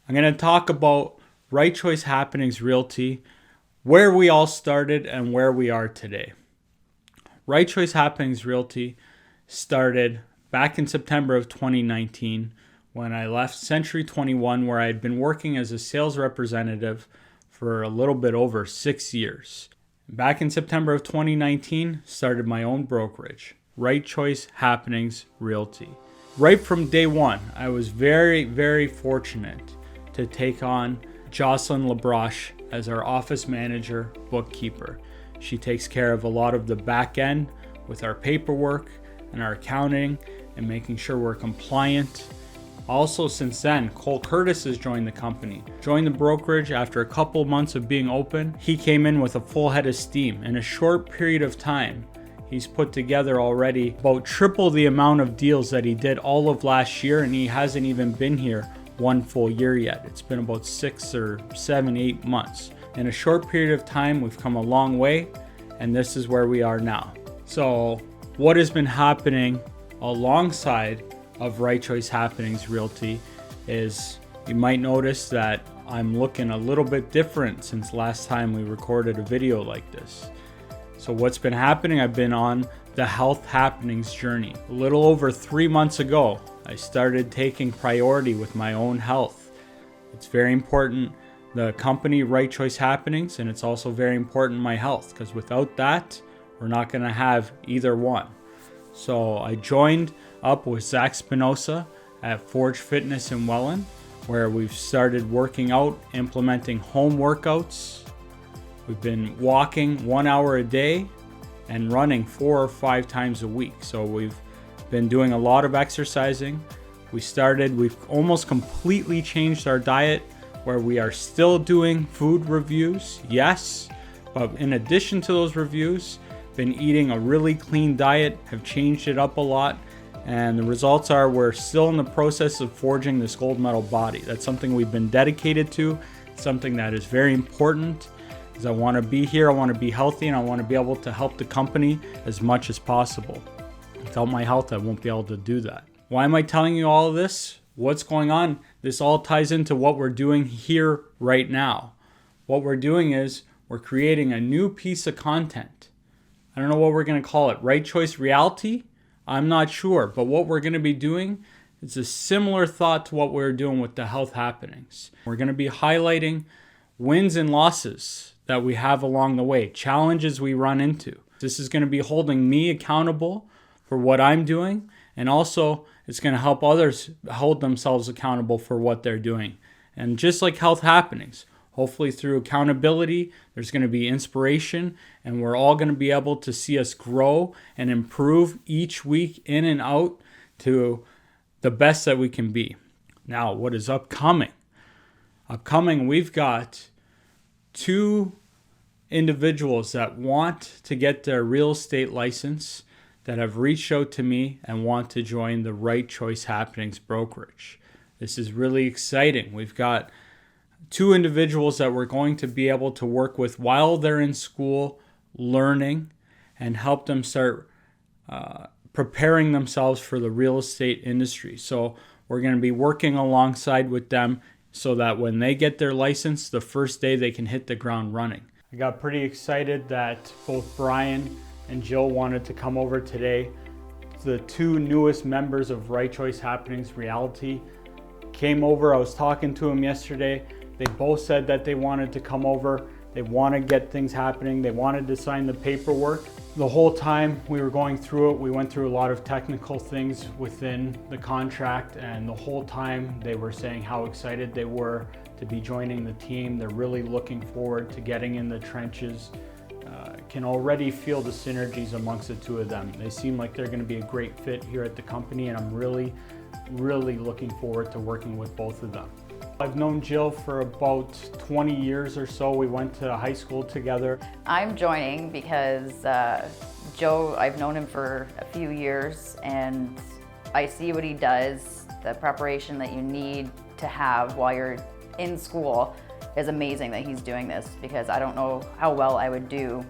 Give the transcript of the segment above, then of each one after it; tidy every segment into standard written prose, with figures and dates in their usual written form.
I'm going to talk about RightChoice Happenings Realty, where we all started and where we are today. RightChoice Happenings Realty started back in September of 2019 when I left Century 21, where I had been working as a sales representative for a little bit over 6 years. Back in September of 2019, started my own brokerage, RightChoice Happenings Realty. Right from day one, I was very, very fortunate to take on Jocelyne Labreche as our office manager, bookkeeper. She takes care of a lot of the back end with our paperwork and our accounting and making sure we're compliant. Also, since then, Khol Curtis has joined the company. Joined the brokerage after a couple months of being open. He came in with a full head of steam. In a short period of time, he's put together already about triple the amount of deals that he did all of last year, and he hasn't even been here one full year yet. It's been about 6 or 7, 8 months. In a short period of time, we've come a long way, and this is where we are now. So what has been happening alongside of RightChoice Happenings Realty is you might notice that I'm looking a little bit different since last time we recorded a video like this. So what's been happening, I've been on the health happenings journey. A little over 3 months ago, I started taking priority with my own health. It's very important, the company RightChoice Happenings, and it's also very important my health, because without that, we're not gonna have either one. So I joined up with Zach Spinoza at Forge Fitness in Welland, where we've started working out, implementing home workouts. We've been walking 1 hour a day and running 4 or 5 times a week. So we've been doing a lot of exercising. We've almost completely changed our diet, where we are still doing food reviews, yes, but in addition to those reviews, been eating a really clean diet, have changed it up a lot, and the results are we're still in the process of forging this gold medal body. That's something we've been dedicated to, something that is very important, because I want to be here, I want to be healthy, and I want to be able to help the company as much as possible. Without my health, I won't be able to do that. Why am I telling you all of this? What's going on? This all ties into what we're doing here right now. What we're doing is we're creating a new piece of content. I don't know what we're going to call it. RightChoice ReALity? I'm not sure. But what we're going to be doing is a similar thought to what we're doing with the health happenings. We're going to be highlighting wins and losses that we have along the way, challenges we run into. This is going to be holding me accountable for what I'm doing, and also it's going to help others hold themselves accountable for what they're doing. And just like health happenings, hopefully through accountability, there's going to be inspiration, and we're all going to be able to see us grow and improve each week in and out to the best that we can be. Now, what is upcoming? Upcoming, we've got 2 individuals that want to get their real estate license that have reached out to me and want to join the RightChoice Happenings brokerage. This is really exciting. We've got 2 individuals that we're going to be able to work with while they're in school, learning, and help them start preparing themselves for the real estate industry. So we're going to be working alongside with them so that when they get their license, the first day they can hit the ground running. I got pretty excited that both Bryan and Jill wanted to come over today. The 2 newest members of RightChoice Happenings ReALity came over. I was talking to them yesterday. They both said that they wanted to come over. They want to get things happening. They wanted to sign the paperwork. The whole time we were going through it, we went through a lot of technical things within the contract, and the whole time they were saying how excited they were to be joining the team. They're really looking forward to getting in the trenches. Can already feel the synergies amongst the 2 of them. They seem like they're going to be a great fit here at the company, and I'm really looking forward to working with both of them. I've known Jill for about 20 years or so. We went to high school together. I'm joining because Joe, I've known him for a few years, and I see what he does. The preparation that you need to have while you're in school is amazing that he's doing this, because I don't know how well I would do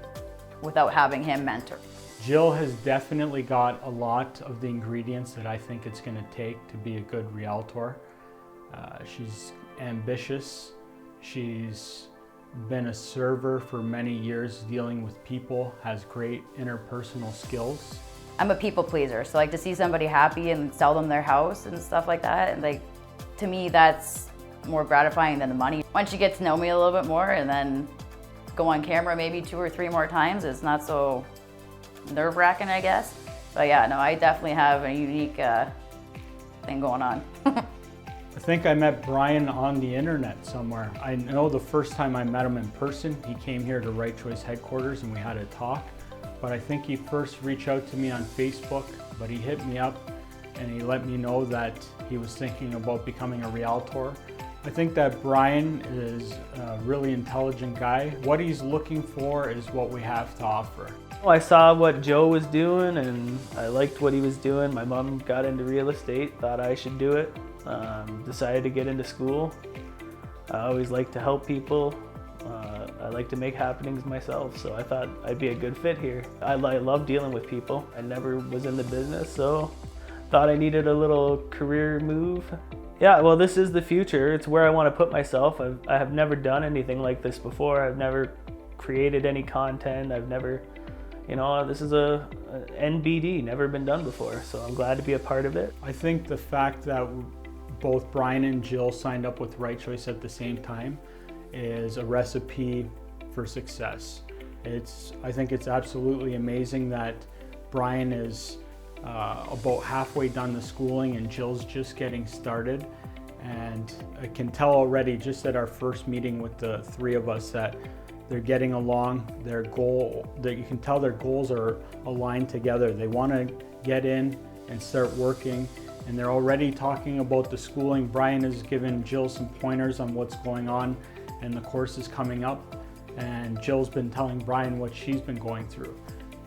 without having him mentor. Jill has definitely got a lot of the ingredients that I think it's going to take to be a good realtor. She's ambitious. She's been a server for many years dealing with people, has great interpersonal skills. I'm a people pleaser, so like to see somebody happy and sell them their house and stuff like that, and like to me that's more gratifying than the money. Once you get to know me a little bit more and then go on camera maybe 2 or 3 more times, it's not so nerve-wracking, I guess. But yeah, no, I definitely have a unique thing going on. I think I met Bryan on the internet somewhere. I know the first time I met him in person, he came here to RightChoice headquarters and we had a talk. But I think he first reached out to me on Facebook, but he hit me up and he let me know that he was thinking about becoming a Realtor. I think that Bryan is a really intelligent guy. What he's looking for is what we have to offer. I saw what Joe was doing and I liked what he was doing. My mom got into real estate, thought I should do it. Decided to get into school. I always like to help people. I like to make happenings myself, so I thought I'd be a good fit here. I love dealing with people. I never was in the business, so thought I needed a little career move. Yeah, well, this is the future. It's where I want to put myself. I have never done anything like this before. I've never created any content. I've never, this is a NBD, never been done before, so I'm glad to be a part of it. I think the fact that both Bryan and Jill signed up with RightChoice at the same time is a recipe for success. I think it's absolutely amazing that Bryan is about halfway done the schooling and Jill's just getting started. And I can tell already just at our first meeting with the 3 of us that they're getting along. You can tell their goals are aligned together. They want to get in and start working. And they're already talking about the schooling. Bryan has given Jill some pointers on what's going on and the courses coming up. And Jill's been telling Bryan what she's been going through.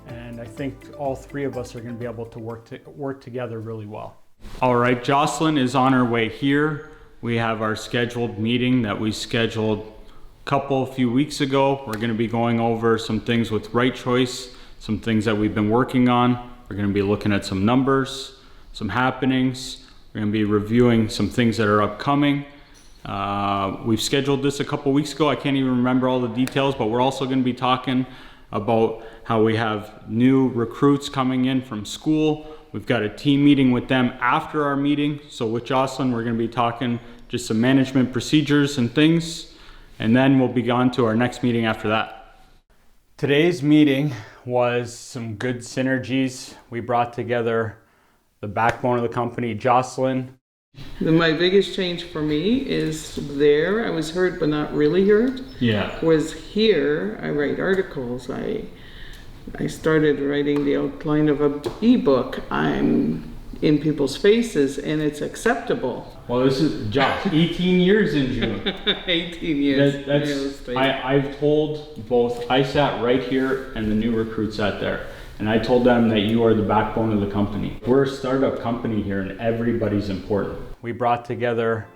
And I think all 3 of us are going to be able to work together really well. All right, Jocelyne is on her way here. We have our scheduled meeting that we scheduled a few weeks ago. We're going to be going over some things with RightChoice, some things that we've been working on. We're going to be looking at some numbers, some happenings. We're going to be reviewing some things that are upcoming. We've scheduled this a couple weeks ago. I can't even remember all the details, but we're also going to be talking about how we have new recruits coming in from school. We've got a team meeting with them after our meeting. So with Jocelyne, we're going to be talking just some management procedures and things, and then we'll be on to our next meeting after that. Today's meeting was some good synergies. We brought together the backbone of the company, Jocelyne. My biggest change for me is there, I was heard but not really heard. Yeah. Was here, I write articles. I started writing the outline of an ebook. I'm in people's faces and it's acceptable. Well, this is Josh, 18 years in June. 18 years. I've told both, I sat right here and the new recruits sat there. And I told them that you are the backbone of the company. We're a startup company here and everybody's important. We brought together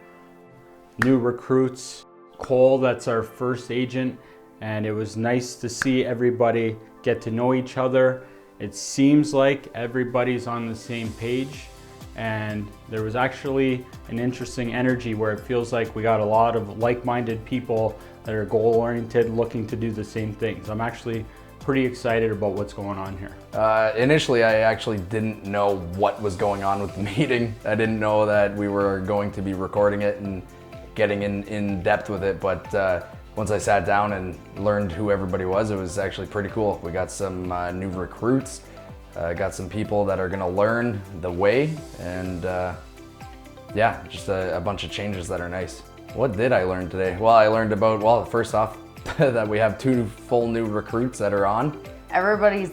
new recruits, Khol, that's our first agent, and it was nice to see everybody get to know each other. It seems like everybody's on the same page, and there was actually an interesting energy where it feels like we got a lot of like-minded people that are goal-oriented, looking to do the same things. I'm actually pretty excited about what's going on here. Initially, I actually didn't know what was going on with the meeting. I didn't know that we were going to be recording it and getting in depth with it, but once I sat down and learned who everybody was, it was actually pretty cool. We got some new recruits, got some people that are gonna learn the way, and yeah, just a bunch of changes that are nice. What did I learn today? Well, I learned about, well, first off, that we have 2 full new recruits that are on. Everybody's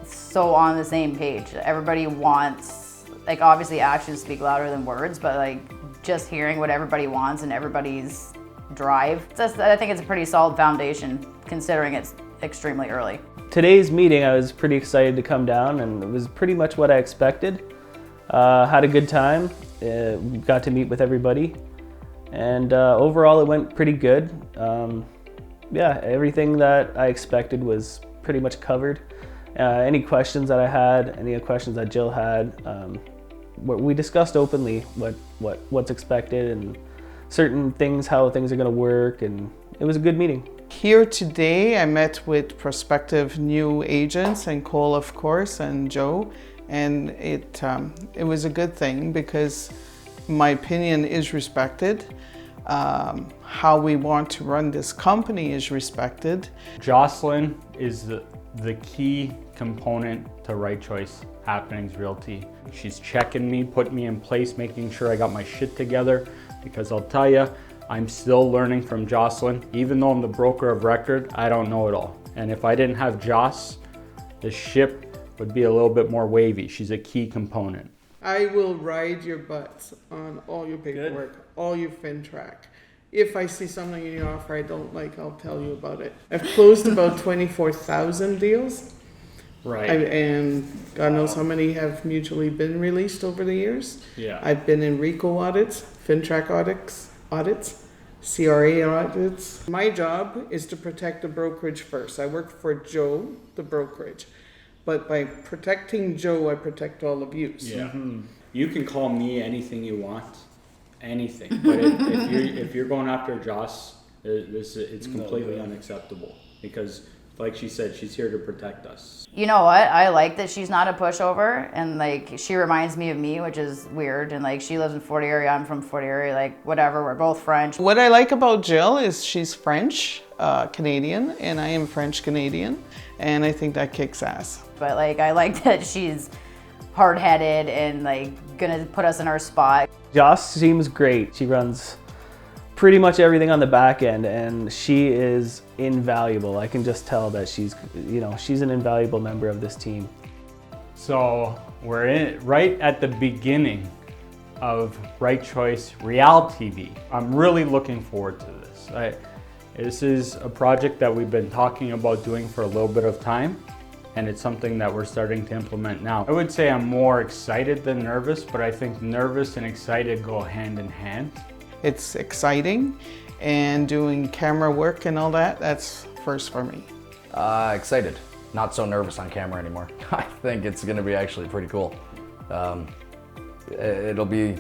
so on the same page. Everybody wants, like, obviously actions speak louder than words, but like just hearing what everybody wants and everybody's drive, I think it's a pretty solid foundation considering it's extremely early. Today's meeting, I was pretty excited to come down, and it was pretty much what I expected. Had a good time, got to meet with everybody, and overall it went pretty good. Yeah, everything that I expected was pretty much covered. Any questions that I had, any questions that Jill had, we discussed openly what's expected and certain things, how things are going to work, and it was a good meeting. Here today, I met with prospective new agents and Khol, of course, and Joe, and it was a good thing because my opinion is respected. How we want to run this company is respected. Jocelyne is the key component to RightChoice Happenings Realty. She's checking me, putting me in place, making sure I got my shit together, because I'll tell you, I'm still learning from Jocelyne. Even though I'm the broker of record, I don't know it all. And if I didn't have Joss, the ship would be a little bit more wavy. She's a key component. I will ride your butts on all your paperwork, all your FinTrack. If I see something in your offer I don't like, I'll tell you about it. I've closed about 24,000 deals. Right. And God knows how many have mutually been released over the years. Yeah. I've been in RICO audits, FinTrack audits, CRA audits. My job is to protect the brokerage first. I work for Joe, the brokerage. But by protecting Joe, I protect all of you. So. Yeah. You can call me anything you want, anything. But if you're going after Joss, it's completely unacceptable, because, like she said, she's here to protect us. You know what? I like that she's not a pushover, and like she reminds me of me, which is weird. And like she lives in Fort Erie, I'm from Fort Erie, like whatever, we're both French. What I like about Jill is she's French Canadian, and I am French Canadian, and I think that kicks ass. But like I like that she's hard-headed and like gonna put us in our spot. Joss seems great. She runs pretty much everything on the back end, and she is invaluable. I can just tell that she's an invaluable member of this team. So we're right at the beginning of RightChoice ReALity TV. I'm really looking forward to this. This is a project that we've been talking about doing for a little bit of time, and it's something that we're starting to implement now. I would say I'm more excited than nervous, but I think nervous and excited go hand in hand. It's exciting, and doing camera work and all that, that's first for me. Excited. Not so nervous on camera anymore. I think it's gonna be actually pretty cool. It'll be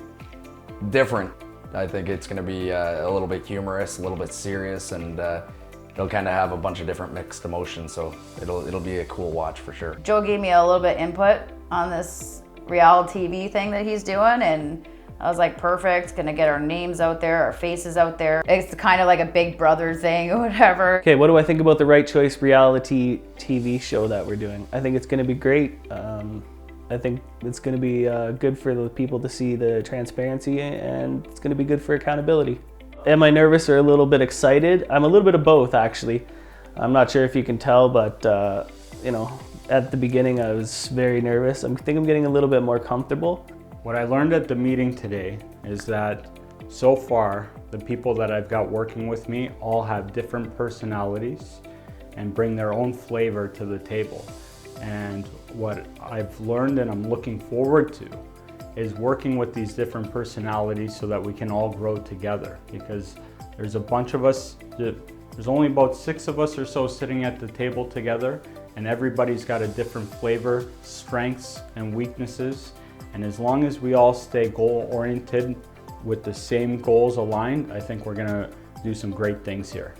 different. I think it's gonna be a little bit humorous, a little bit serious, and it'll kind of have a bunch of different mixed emotions, so it'll be a cool watch for sure. Joe gave me a little bit input on this ReALity TV thing that he's doing, and I was like, perfect, gonna get our names out there, our faces out there. It's kind of like a Big Brother thing or whatever. Okay, what do I think about the RightChoice ReALity TV show that we're doing? I think it's gonna be great. I think it's gonna be good for the people to see the transparency, and it's gonna be good for accountability. Am I nervous or a little bit excited? I'm a little bit of both, actually. I'm not sure if you can tell, but at the beginning I was very nervous. I think I'm getting a little bit more comfortable. What I learned at the meeting today is that so far, the people that I've got working with me all have different personalities and bring their own flavor to the table. And what I've learned and I'm looking forward to is working with these different personalities so that we can all grow together, because there's a bunch of us, there's only about 6 of us or so sitting at the table together, and everybody's got a different flavor, strengths and weaknesses. And as long as we all stay goal-oriented with the same goals aligned, I think we're gonna do some great things here.